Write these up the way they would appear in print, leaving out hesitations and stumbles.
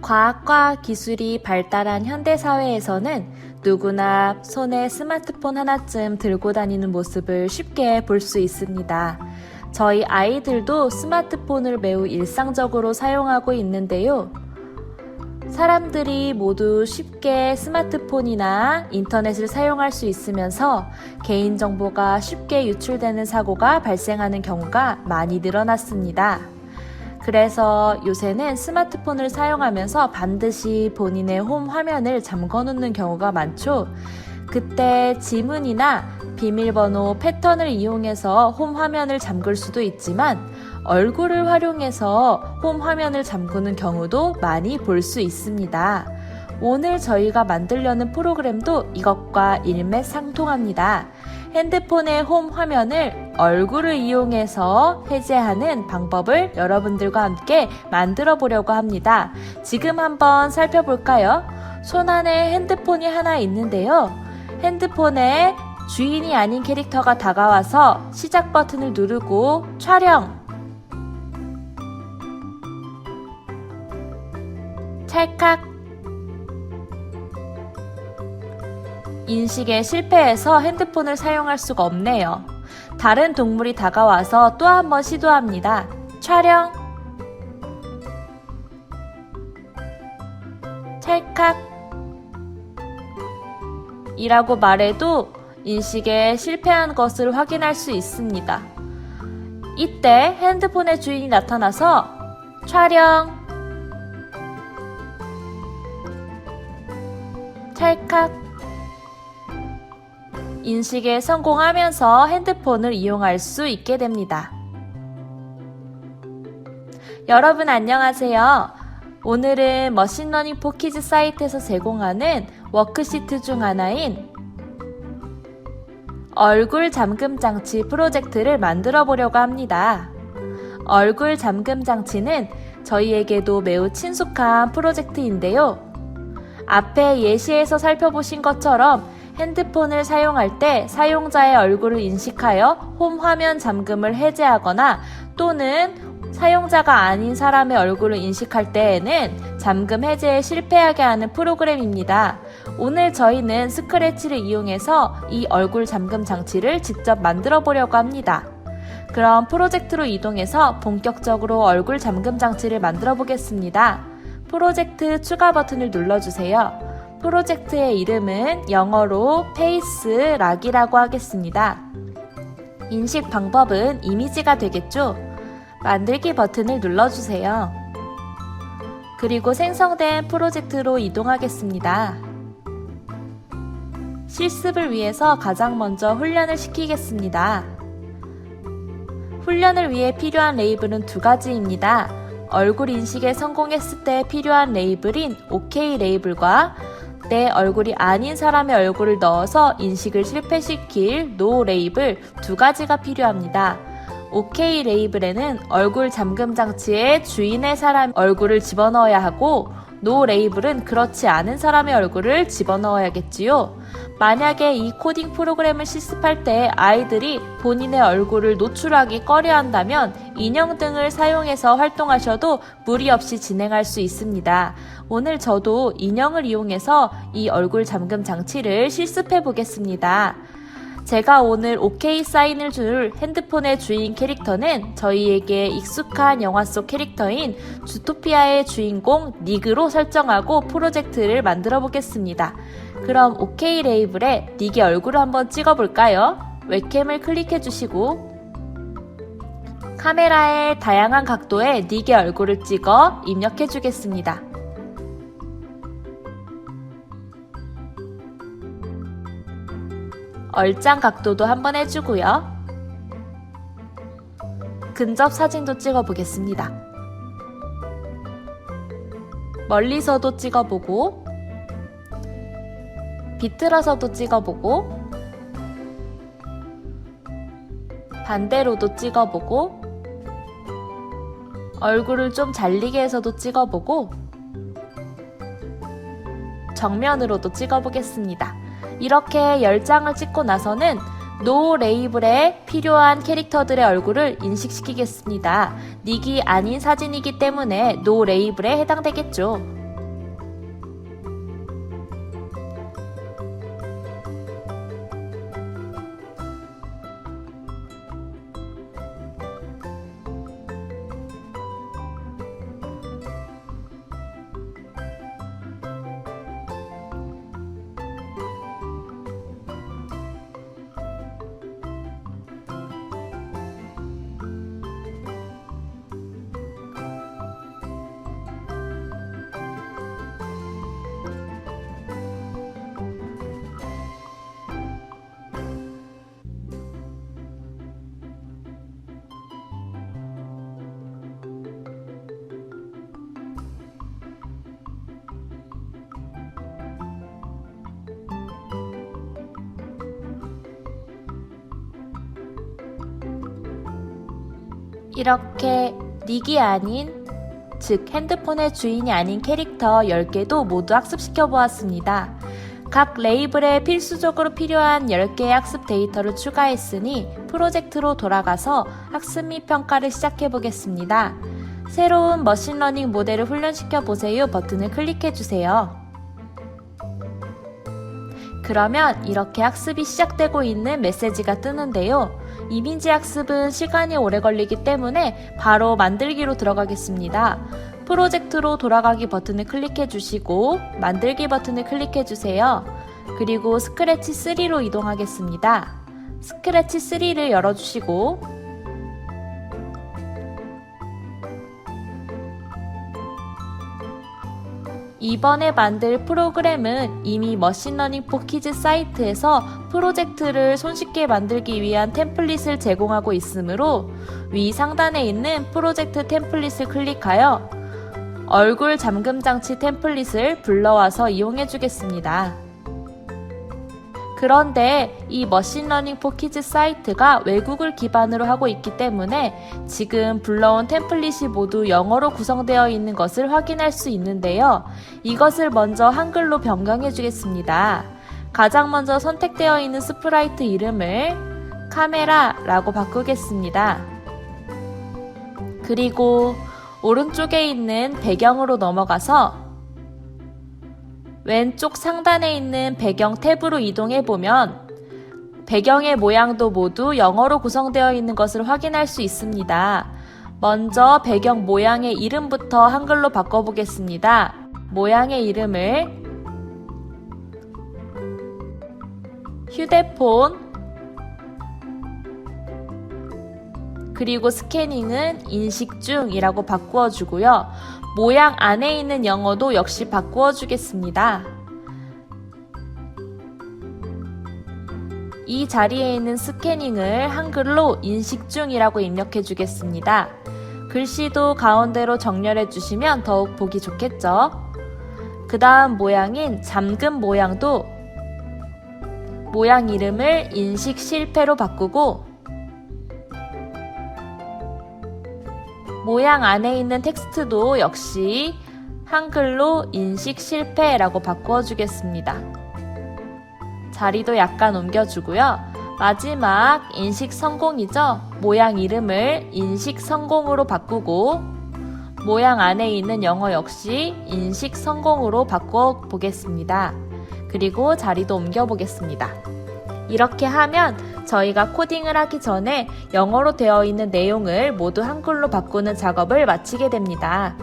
과학과 기술이 발달한 현대사회에서는 누구나 손에 스마트폰 하나쯤 들고 다니는 모습을 쉽게 볼 수 있습니다. 저희 아이들도 스마트폰을 매우 일상적으로 사용하고 있는데요. 사람들이 모두 쉽게 스마트폰이나 인터넷을 사용할 수 있으면서 개인정보가 쉽게 유출되는 사고가 발생하는 경우가 많이 늘어났습니다. 그래서 요새는 스마트폰을 사용하면서 반드시 본인의 홈 화면을 잠궈 놓는 경우가 많죠. 그때 지문이나 비밀번호 패턴을 이용해서 홈 화면을 잠글 수도 있지만 얼굴을 활용해서 홈 화면을 잠그는 경우도 많이 볼 수 있습니다. 오늘 저희가 만들려는 프로그램도 이것과 일맥상통합니다. 핸드폰의 홈 화면을 얼굴을 이용해서 해제하는 방법을 여러분들과 함께 만들어 보려고 합니다. 지금 한번 살펴볼까요? 손 안에 핸드폰이 하나 있는데요. 핸드폰에 주인이 아닌 캐릭터가 다가와서 시작 버튼을 누르고 촬영! 찰칵! 인식에 실패해서 핸드폰을 사용할 수가 없네요. 다른 동물이 다가와서 또 한 번 시도합니다. 촬영! 찰칵! 이라고 말해도 인식에 실패한 것을 확인할 수 있습니다. 이때 핸드폰의 주인이 나타나서 촬영! 찰칵! 인식에 성공하면서 핸드폰을 이용할 수 있게 됩니다. 여러분 안녕하세요. 오늘은 머신러닝 포키즈 사이트에서 제공하는 워크시트 중 하나인 얼굴 잠금 장치 프로젝트를 만들어 보려고 합니다. 얼굴 잠금 장치는 저희에게도 매우 친숙한 프로젝트인데요. 앞에 예시에서 살펴보신 것처럼 핸드폰을 사용할 때 사용자의 얼굴을 인식하여 홈 화면 잠금을 해제하거나 또는 사용자가 아닌 사람의 얼굴을 인식할 때에는 잠금 해제에 실패하게 하는 프로그램입니다. 오늘 저희는 스크래치를 이용해서 이 얼굴 잠금 장치를 직접 만들어 보려고 합니다. 그럼 프로젝트로 이동해서 본격적으로 얼굴 잠금 장치를 만들어 보겠습니다. 프로젝트 추가 버튼을 눌러주세요. 프로젝트의 이름은 영어로 페이스 락이라고 하겠습니다. 인식 방법은 이미지가 되겠죠? 만들기 버튼을 눌러주세요. 그리고 생성된 프로젝트로 이동하겠습니다. 실습을 위해서 가장 먼저 훈련을 시키겠습니다. 훈련을 위해 필요한 레이블은 두 가지입니다. 얼굴 인식에 성공했을 때 필요한 레이블인 OK 레이블과 내 얼굴이 아닌 사람의 얼굴을 넣어서 인식을 실패시킬 No 레이블 두 가지가 필요합니다. OK 레이블에는 얼굴 잠금 장치에 주인의 사람 얼굴을 집어넣어야 하고 No 레이블은 그렇지 않은 사람의 얼굴을 집어넣어야겠지요. 만약에 이 코딩 프로그램을 실습할 때 아이들이 본인의 얼굴을 노출하기 꺼려한다면 인형 등을 사용해서 활동하셔도 무리 없이 진행할 수 있습니다. 오늘 저도 인형을 이용해서 이 얼굴 잠금 장치를 실습해 보겠습니다. 제가 오늘 OK 사인을 줄 핸드폰의 주인 캐릭터는 저희에게 익숙한 영화 속 캐릭터인 주토피아의 주인공 닉으로 설정하고 프로젝트를 만들어 보겠습니다. 그럼 OK 레이블에 닉의 얼굴을 한번 찍어볼까요? 웹캠을 클릭해 주시고 카메라의 다양한 각도에 닉의 얼굴을 찍어 입력해 주겠습니다. 얼짱 각도도 한번 해주고요. 근접 사진도 찍어보겠습니다. 멀리서도 찍어보고 비틀어서도 찍어보고 반대로도 찍어보고 얼굴을 좀 잘리게 해서도 찍어보고 정면으로도 찍어보겠습니다. 이렇게 10장을 찍고 나서는 No 레이블에 필요한 캐릭터들의 얼굴을 인식시키겠습니다. 닉이 아닌 사진이기 때문에 No 레이블에 해당되겠죠. 이렇게 닉이 아닌, 즉 핸드폰의 주인이 아닌 캐릭터 10개도 모두 학습시켜 보았습니다. 각 레이블에 필수적으로 필요한 10개의 학습 데이터를 추가했으니 프로젝트로 돌아가서 학습 및 평가를 시작해 보겠습니다. 새로운 머신러닝 모델을 훈련시켜 보세요 버튼을 클릭해 주세요. 그러면 이렇게 학습이 시작되고 있는 메시지가 뜨는데요. 이미지 학습은 시간이 오래 걸리기 때문에 바로 만들기로 들어가겠습니다. 프로젝트로 돌아가기 버튼을 클릭해 주시고 만들기 버튼을 클릭해 주세요. 그리고 스크래치 3로 이동하겠습니다. 스크래치 3를 열어주시고 이번에 만들 프로그램은 이미 머신러닝 포 키즈 사이트에서 프로젝트를 손쉽게 만들기 위한 템플릿을 제공하고 있으므로 위 상단에 있는 프로젝트 템플릿을 클릭하여 얼굴 잠금 장치 템플릿을 불러와서 이용해 주겠습니다. 그런데 이 머신러닝 포 키즈 사이트가 외국을 기반으로 하고 있기 때문에 지금 불러온 템플릿이 모두 영어로 구성되어 있는 것을 확인할 수 있는데요. 이것을 먼저 한글로 변경해 주겠습니다. 가장 먼저 선택되어 있는 스프라이트 이름을 카메라라고 바꾸겠습니다. 그리고 오른쪽에 있는 배경으로 넘어가서 왼쪽 상단에 있는 배경 탭으로 이동해보면 배경의 모양도 모두 영어로 구성되어 있는 것을 확인할 수 있습니다. 먼저 배경 모양의 이름부터 한글로 바꿔보겠습니다. 모양의 이름을 휴대폰, 그리고 스캐닝은 인식 중이라고 바꾸어 주고요. 모양 안에 있는 영어도 역시 바꾸어 주겠습니다. 이 자리에 있는 스캐닝을 한글로 인식 중이라고 입력해 주겠습니다. 글씨도 가운데로 정렬해 주시면 더욱 보기 좋겠죠? 그 다음 모양인 잠금 모양도 모양 이름을 인식 실패로 바꾸고 모양 안에 있는 텍스트도 역시 한글로 인식 실패라고 바꾸어 주겠습니다. 자리도 약간 옮겨주고요. 마지막 인식 성공이죠? 모양 이름을 인식 성공으로 바꾸고 모양 안에 있는 영어 역시 인식 성공으로 바꿔 보겠습니다. 그리고 자리도 옮겨 보겠습니다. 이렇게 하면 저희가 코딩을 하기 전에 영어로 되어 있는 내용을 모두 한글로 바꾸는 작업을 마치게 됩니다.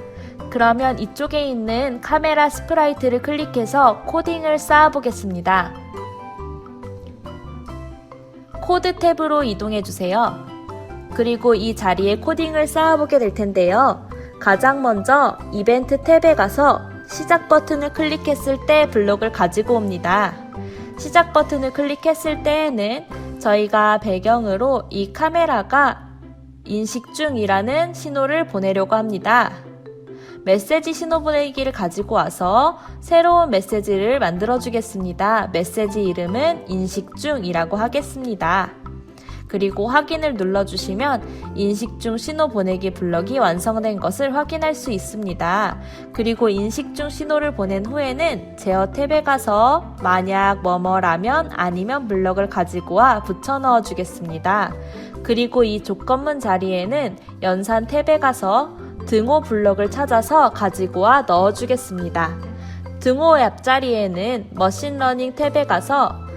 그러면 이쪽에 있는 카메라 스프라이트를 클릭해서 코딩을 쌓아 보겠습니다. 코드 탭으로 이동해 주세요. 그리고 이 자리에 코딩을 쌓아 보게 될 텐데요. 가장 먼저 이벤트 탭에 가서 시작 버튼을 클릭했을 때 블록을 가지고 옵니다. 시작 버튼을 클릭했을 때에는 저희가 배경으로 이 카메라가 인식 중이라는 신호를 보내려고 합니다. 메시지 신호 보내기를 가지고 와서 새로운 메시지를 만들어 주겠습니다. 메시지 이름은 인식 중이라고 하겠습니다. 그리고 확인을 눌러주시면 인식 중 신호 보내기 블럭이 완성된 것을 확인할 수 있습니다. 그리고 인식 중 신호를 보낸 후에는 제어 탭에 가서 만약 뭐뭐라면 아니면 블럭을 가지고 와 붙여 넣어 주겠습니다. 그리고 이 조건문 자리에는 연산 탭에 가서 등호 블럭을 찾아서 가지고 와 넣어 주겠습니다. 등호 옆자리에는 머신러닝 탭에 가서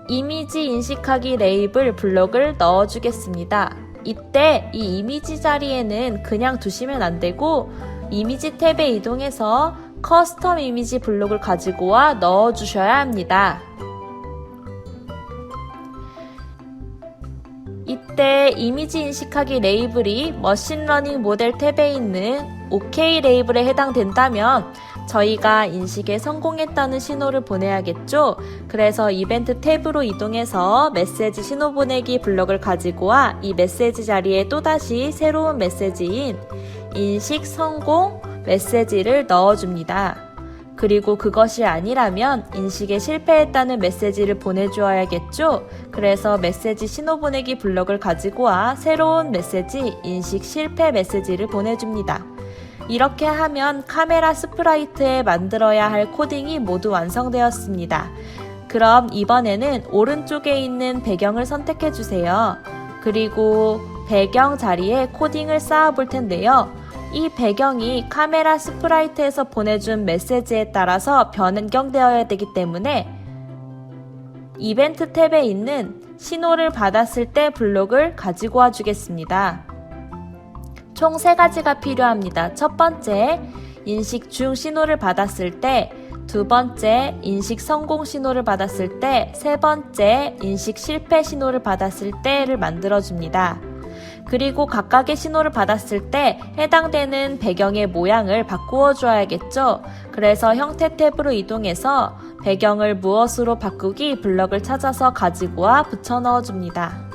이미지 인식하기 레이블 블록을 넣어주겠습니다. 이때 이 이미지 자리에는 그냥 두시면 안되고 이미지 탭에 이동해서 커스텀 이미지 블록을 가지고 와 넣어주셔야 합니다. 이때 이미지 인식하기 레이블이 머신러닝 모델 탭에 있는 OK 레이블에 해당된다면 저희가 인식에 성공했다는 신호를 보내야겠죠? 그래서 이벤트 탭으로 이동해서 메시지 신호 보내기 블럭을 가지고 와 이 메시지 자리에 또다시 새로운 메시지인 인식 성공 메시지를 넣어줍니다. 그리고 그것이 아니라면 인식에 실패했다는 메시지를 보내주어야겠죠? 그래서 메시지 신호 보내기 블럭을 가지고 와 새로운 메시지, 인식 실패 메시지를 보내줍니다. 이렇게 하면 카메라 스프라이트에 만들어야 할 코딩이 모두 완성되었습니다. 그럼 이번에는 오른쪽에 있는 배경을 선택해 주세요. 그리고 배경 자리에 코딩을 쌓아 볼 텐데요. 이 배경이 카메라 스프라이트에서 보내준 메시지에 따라서 변경되어야 되기 때문에 이벤트 탭에 있는 신호를 받았을 때 블록을 가지고 와 주겠습니다. 총 3가지가 필요합니다. 첫 번째, 인식 중 신호를 받았을 때, 두 번째, 인식 성공 신호를 받았을 때, 세 번째, 인식 실패 신호를 받았을 때를 만들어줍니다. 그리고 각각의 신호를 받았을 때 해당되는 배경의 모양을 바꾸어 줘야겠죠? 그래서 형태 탭으로 이동해서 배경을 무엇으로 바꾸기 블럭을 찾아서 가지고 와 붙여 넣어 줍니다.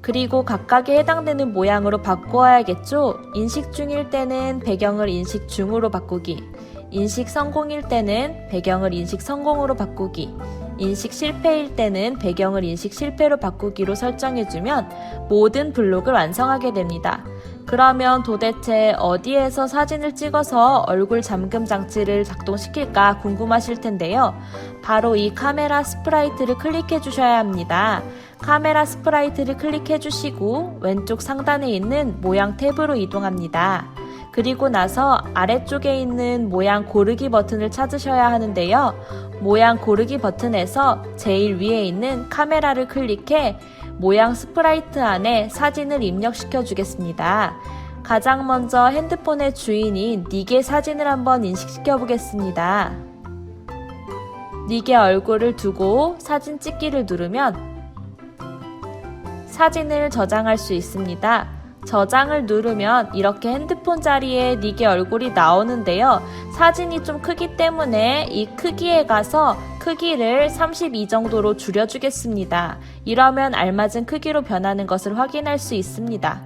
그리고 각각에 해당되는 모양으로 바꾸어야겠죠? 인식 중일 때는 배경을 인식 중으로 바꾸기, 인식 성공일 때는 배경을 인식 성공으로 바꾸기, 인식 실패일 때는 배경을 인식 실패로 바꾸기로 설정해주면 모든 블록을 완성하게 됩니다. 그러면 도대체 어디에서 사진을 찍어서 얼굴 잠금 장치를 작동시킬까 궁금하실 텐데요. 바로 이 카메라 스프라이트를 클릭해 주셔야 합니다. 카메라 스프라이트를 클릭해 주시고 왼쪽 상단에 있는 모양 탭으로 이동합니다. 그리고 나서 아래쪽에 있는 모양 고르기 버튼을 찾으셔야 하는데요. 모양 고르기 버튼에서 제일 위에 있는 카메라를 클릭해 모양 스프라이트 안에 사진을 입력시켜 주겠습니다. 가장 먼저 핸드폰의 주인인 닉의 사진을 한번 인식시켜 보겠습니다. 닉의 얼굴을 두고 사진 찍기를 누르면 사진을 저장할 수 있습니다. 저장을 누르면 이렇게 핸드폰 자리에 닉의 얼굴이 나오는데요. 사진이 좀 크기 때문에 이 크기에 가서 크기를 32 정도로 줄여주겠습니다. 이러면 알맞은 크기로 변하는 것을 확인할 수 있습니다.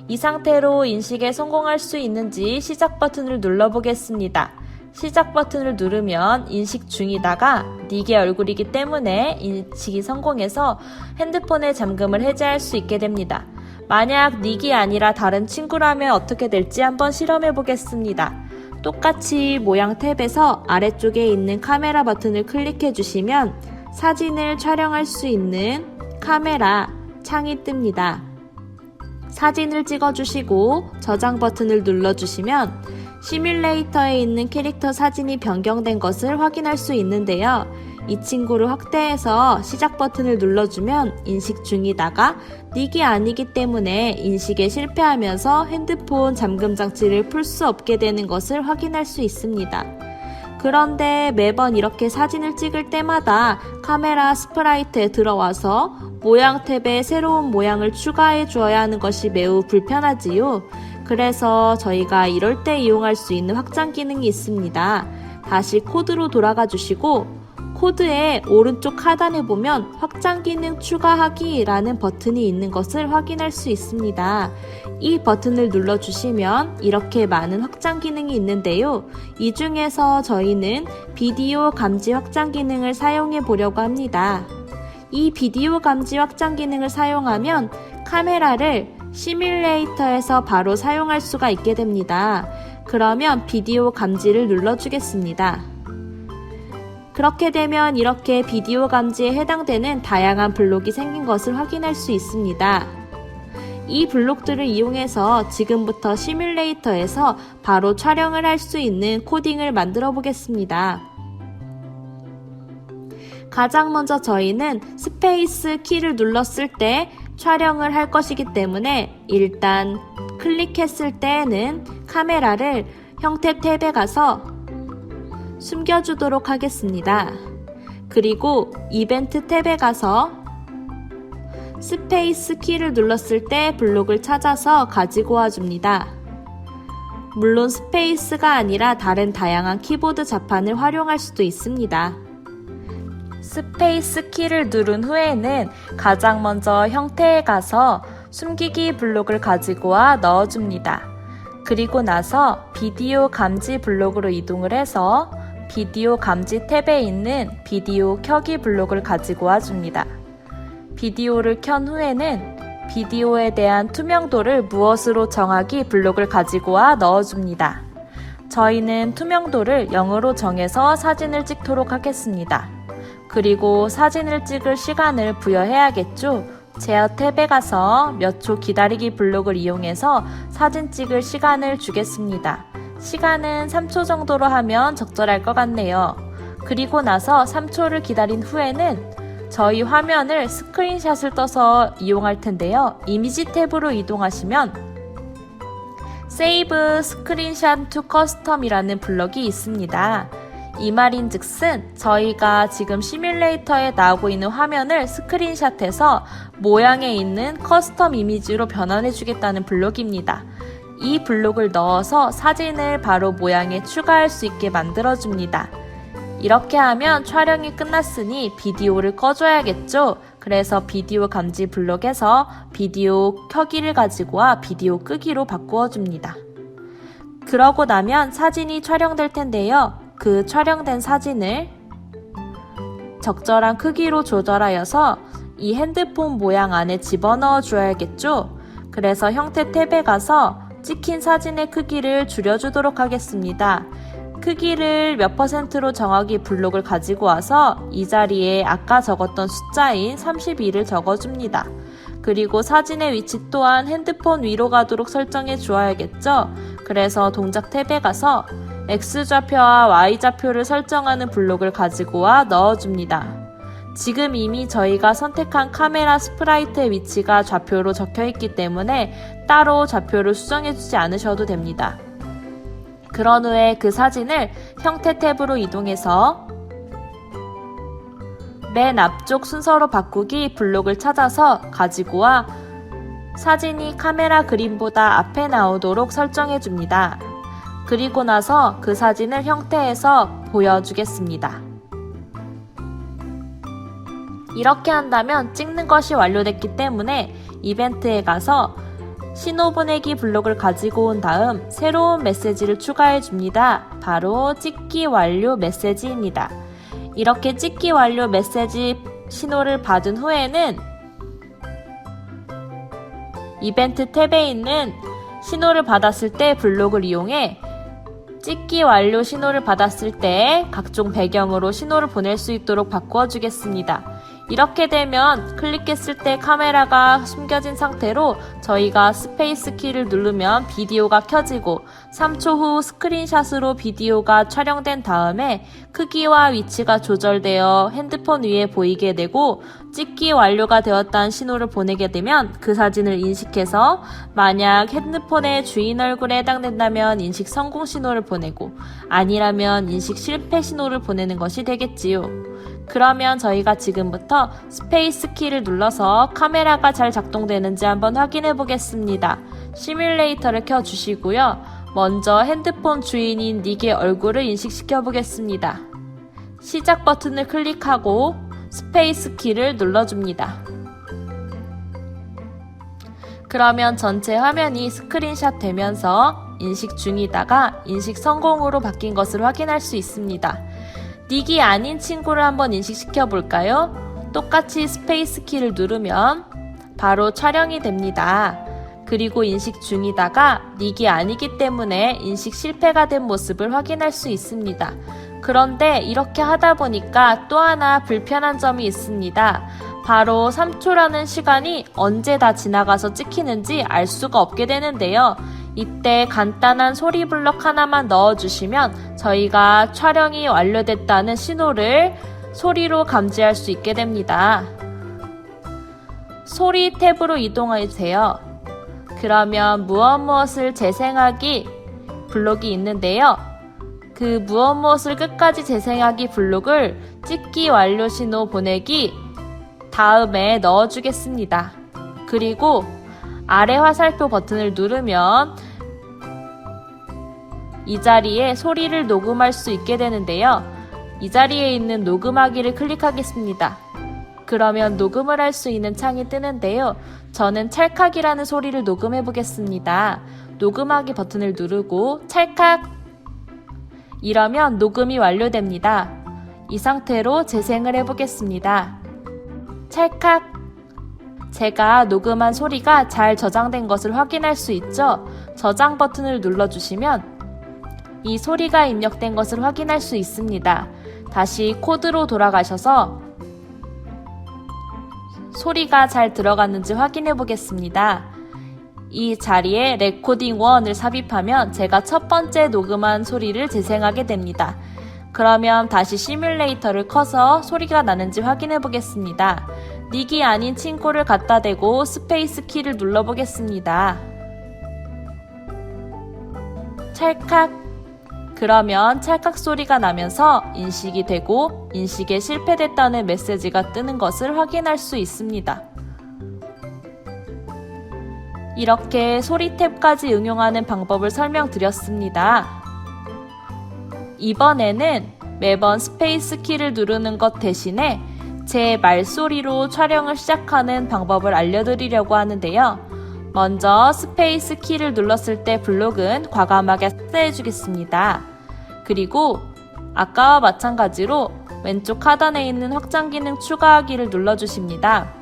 이 상태로 인식에 성공할 수 있는지 시작 버튼을 눌러보겠습니다. 시작 버튼을 누르면 인식 중이다가 닉의 얼굴이기 때문에 인식이 성공해서 핸드폰의 잠금을 해제할 수 있게 됩니다. 만약 닉이 아니라 다른 친구라면 어떻게 될지 한번 실험해 보겠습니다. 똑같이 모양 탭에서 아래쪽에 있는 카메라 버튼을 클릭해 주시면 사진을 촬영할 수 있는 카메라 창이 뜹니다. 사진을 찍어 주시고 저장 버튼을 눌러 주시면 시뮬레이터에 있는 캐릭터 사진이 변경된 것을 확인할 수 있는데요. 이 친구를 확대해서 시작 버튼을 눌러주면 인식 중이다가 닉이 아니기 때문에 인식에 실패하면서 핸드폰 잠금 장치를 풀 수 없게 되는 것을 확인할 수 있습니다. 그런데 매번 이렇게 사진을 찍을 때마다 카메라 스프라이트에 들어와서 모양 탭에 새로운 모양을 추가해 주어야 하는 것이 매우 불편하지요. 그래서 저희가 이럴 때 이용할 수 있는 확장 기능이 있습니다. 다시 코드로 돌아가 주시고 코드의 오른쪽 하단에 보면 확장 기능 추가하기 라는 버튼이 있는 것을 확인할 수 있습니다. 이 버튼을 눌러주시면 이렇게 많은 확장 기능이 있는데요. 이 중에서 저희는 비디오 감지 확장 기능을 사용해 보려고 합니다. 이 비디오 감지 확장 기능을 사용하면 카메라를 시뮬레이터에서 바로 사용할 수가 있게 됩니다. 그러면 비디오 감지를 눌러주겠습니다. 그렇게 되면 이렇게 비디오 감지에 해당되는 다양한 블록이 생긴 것을 확인할 수 있습니다. 이 블록들을 이용해서 지금부터 시뮬레이터에서 바로 촬영을 할 수 있는 코딩을 만들어 보겠습니다. 가장 먼저 저희는 스페이스 키를 눌렀을 때 촬영을 할 것이기 때문에 일단 클릭했을 때에는 카메라를 형태 탭에 가서 숨겨주도록 하겠습니다. 그리고 이벤트 탭에 가서 스페이스 키를 눌렀을 때 블록을 찾아서 가지고 와줍니다. 물론 스페이스가 아니라 다른 다양한 키보드 자판을 활용할 수도 있습니다. 스페이스 키를 누른 후에는 가장 먼저 형태에 가서 숨기기 블록을 가지고 와 넣어줍니다. 그리고 나서 비디오 감지 블록으로 이동을 해서 비디오 감지 탭에 있는 비디오 켜기 블록을 가지고 와줍니다. 비디오를 켠 후에는 비디오에 대한 투명도를 무엇으로 정하기 블록을 가지고 와 넣어줍니다. 저희는 투명도를 0으로 정해서 사진을 찍도록 하겠습니다. 그리고 사진을 찍을 시간을 부여해야겠죠? 제어 탭에 가서 몇 초 기다리기 블록을 이용해서 사진 찍을 시간을 주겠습니다. 시간은 3초 정도로 하면 적절할 것 같네요. 그리고 나서 3초를 기다린 후에는 저희 화면을 스크린샷을 떠서 이용할 텐데요. 이미지 탭으로 이동하시면 Save Screenshot to Custom이라는 블럭이 있습니다. 이 말인즉슨 저희가 지금 시뮬레이터에 나오고 있는 화면을 스크린샷해서 모양에 있는 커스텀 이미지로 변환해 주겠다는 블록입니다. 이 블록을 넣어서 사진을 바로 모양에 추가할 수 있게 만들어 줍니다. 이렇게 하면 촬영이 끝났으니 비디오를 꺼줘야겠죠? 그래서 비디오 감지 블록에서 비디오 켜기를 가지고 와 비디오 끄기로 바꾸어 줍니다. 그러고 나면 사진이 촬영될 텐데요. 그 촬영된 사진을 적절한 크기로 조절하여서 이 핸드폰 모양 안에 집어넣어 줘야겠죠? 그래서 형태 탭에 가서 찍힌 사진의 크기를 줄여주도록 하겠습니다. 크기를 몇 %로 정하기 블록을 가지고 와서 이 자리에 아까 적었던 숫자인 32를 적어줍니다. 그리고 사진의 위치 또한 핸드폰 위로 가도록 설정해 주어야겠죠? 그래서 동작 탭에 가서 X좌표와 Y좌표를 설정하는 블록을 가지고 와 넣어줍니다. 지금 이미 저희가 선택한 카메라 스프라이트의 위치가 좌표로 적혀있기 때문에 따로 좌표를 수정해주지 않으셔도 됩니다. 그런 후에 그 사진을 형태 탭으로 이동해서 맨 앞쪽 순서로 바꾸기 블록을 찾아서 가지고 와 사진이 카메라 그림보다 앞에 나오도록 설정해줍니다. 그리고 나서 그 사진을 형태에서 보여주겠습니다. 이렇게 한다면 찍는 것이 완료됐기 때문에 이벤트에 가서 신호 보내기 블록을 가지고 온 다음 새로운 메시지를 추가해 줍니다. 바로 찍기 완료 메시지입니다. 이렇게 찍기 완료 메시지 신호를 받은 후에는 이벤트 탭에 있는 신호를 받았을 때 블록을 이용해 찍기 완료 신호를 받았을 때 각종 배경으로 신호를 보낼 수 있도록 바꾸어 주겠습니다. 이렇게 되면 클릭했을 때 카메라가 숨겨진 상태로 저희가 스페이스 키를 누르면 비디오가 켜지고 3초 후 스크린샷으로 비디오가 촬영된 다음에 크기와 위치가 조절되어 핸드폰 위에 보이게 되고 찍기 완료가 되었다는 신호를 보내게 되면 그 사진을 인식해서 만약 핸드폰의 주인 얼굴에 해당된다면 인식 성공 신호를 보내고 아니라면 인식 실패 신호를 보내는 것이 되겠지요. 그러면 저희가 지금부터 스페이스 키를 눌러서 카메라가 잘 작동되는지 한번 확인해 보겠습니다. 시뮬레이터를 켜주시고요. 먼저 핸드폰 주인인 닉의 얼굴을 인식시켜 보겠습니다. 시작 버튼을 클릭하고 스페이스 키를 눌러줍니다. 그러면 전체 화면이 스크린샷 되면서 인식 중이다가 인식 성공으로 바뀐 것을 확인할 수 있습니다. 닉이 아닌 친구를 한번 인식시켜 볼까요? 똑같이 스페이스 키를 누르면 바로 촬영이 됩니다. 그리고 인식 중이다가 닉이 아니기 때문에 인식 실패가 된 모습을 확인할 수 있습니다. 그런데 이렇게 하다 보니까 또 하나 불편한 점이 있습니다. 바로 3초라는 시간이 언제 다 지나가서 찍히는지 알 수가 없게 되는데요. 이때 간단한 소리 블럭 하나만 넣어주시면 저희가 촬영이 완료됐다는 신호를 소리로 감지할 수 있게 됩니다. 소리 탭으로 이동해주세요. 그러면 무엇을 재생하기 블록이 있는데요. 그 무엇을 끝까지 재생하기 블록을 찍기 완료 신호 보내기 다음에 넣어주겠습니다. 그리고 아래 화살표 버튼을 누르면 이 자리에 소리를 녹음할 수 있게 되는데요. 이 자리에 있는 녹음하기를 클릭하겠습니다. 그러면 녹음을 할 수 있는 창이 뜨는데요. 저는 찰칵이라는 소리를 녹음해 보겠습니다. 녹음하기 버튼을 누르고 찰칵! 이러면 녹음이 완료됩니다. 이 상태로 재생을 해보겠습니다. 찰칵! 제가 녹음한 소리가 잘 저장된 것을 확인할 수 있죠? 저장 버튼을 눌러주시면 이 소리가 입력된 것을 확인할 수 있습니다. 다시 코드로 돌아가셔서 소리가 잘 들어갔는지 확인해 보겠습니다. 이 자리에 레코딩 1을 삽입하면 제가 첫 번째 녹음한 소리를 재생하게 됩니다. 그러면 다시 시뮬레이터를 켜서 소리가 나는지 확인해 보겠습니다. 닉이 아닌 친구를 갖다 대고 스페이스 키를 눌러 보겠습니다. 찰칵! 그러면 찰칵 소리가 나면서 인식이 되고 인식에 실패됐다는 메시지가 뜨는 것을 확인할 수 있습니다. 이렇게 소리 탭까지 응용하는 방법을 설명드렸습니다. 이번에는 매번 스페이스 키를 누르는 것 대신에 제 말소리로 촬영을 시작하는 방법을 알려드리려고 하는데요. 먼저 스페이스 키를 눌렀을 때 블록은 과감하게 삭제해주겠습니다. 그리고 아까와 마찬가지로 왼쪽 하단에 있는 확장 기능 추가하기를 눌러주십니다.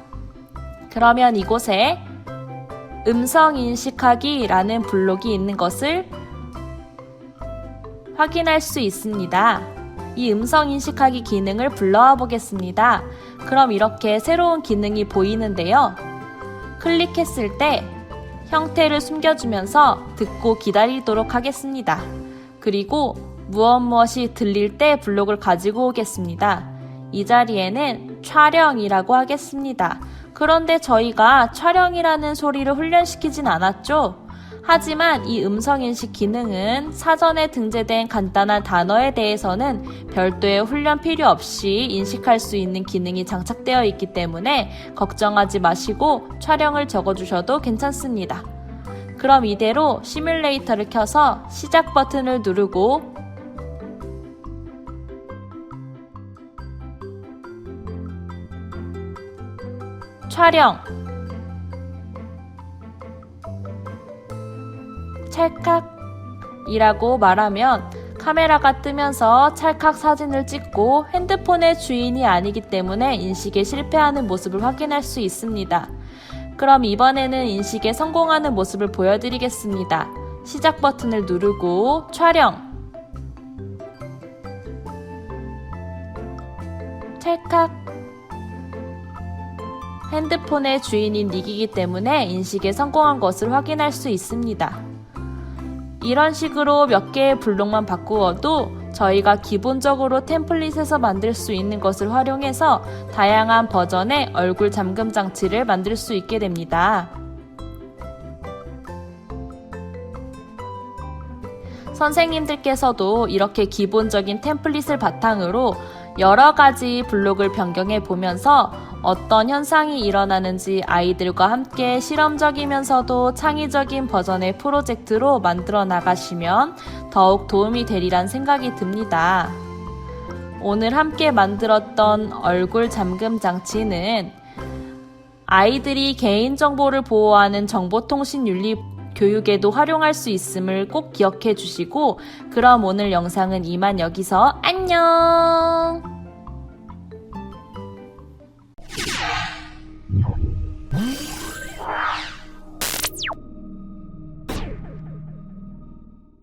그러면 이곳에 음성 인식하기라는 블록이 있는 것을 확인할 수 있습니다. 이 음성 인식하기 기능을 불러와 보겠습니다. 그럼 이렇게 새로운 기능이 보이는데요. 클릭했을 때 형태를 숨겨주면서 듣고 기다리도록 하겠습니다. 그리고 무엇이 들릴 때 블록을 가지고 오겠습니다. 이 자리에는 촬영이라고 하겠습니다. 그런데 저희가 촬영이라는 소리를 훈련시키진 않았죠? 하지만 이 음성인식 기능은 사전에 등재된 간단한 단어에 대해서는 별도의 훈련 필요 없이 인식할 수 있는 기능이 장착되어 있기 때문에 걱정하지 마시고 촬영을 적어주셔도 괜찮습니다. 그럼 이대로 시뮬레이터를 켜서 시작 버튼을 누르고 촬영 찰칵 이라고 말하면 카메라가 뜨면서 찰칵 사진을 찍고 핸드폰의 주인이 아니기 때문에 인식에 실패하는 모습을 확인할 수 있습니다. 그럼 이번에는 인식에 성공하는 모습을 보여드리겠습니다. 시작 버튼을 누르고 촬영 찰칵 핸드폰의 주인인 닉이기 때문에 인식에 성공한 것을 확인할 수 있습니다. 이런 식으로 몇 개의 블록만 바꾸어도 저희가 기본적으로 템플릿에서 만들 수 있는 것을 활용해서 다양한 버전의 얼굴 잠금 장치를 만들 수 있게 됩니다. 선생님들께서도 이렇게 기본적인 템플릿을 바탕으로 여러 가지 블록을 변경해 보면서 어떤 현상이 일어나는지 아이들과 함께 실험적이면서도 창의적인 버전의 프로젝트로 만들어 나가시면 더욱 도움이 되리란 생각이 듭니다. 오늘 함께 만들었던 얼굴 잠금 장치는 아이들이 개인정보를 보호하는 정보통신윤리 교육에도 활용할 수 있음을 꼭 기억해 주시고, 그럼 오늘 영상은 이만 여기서 안녕!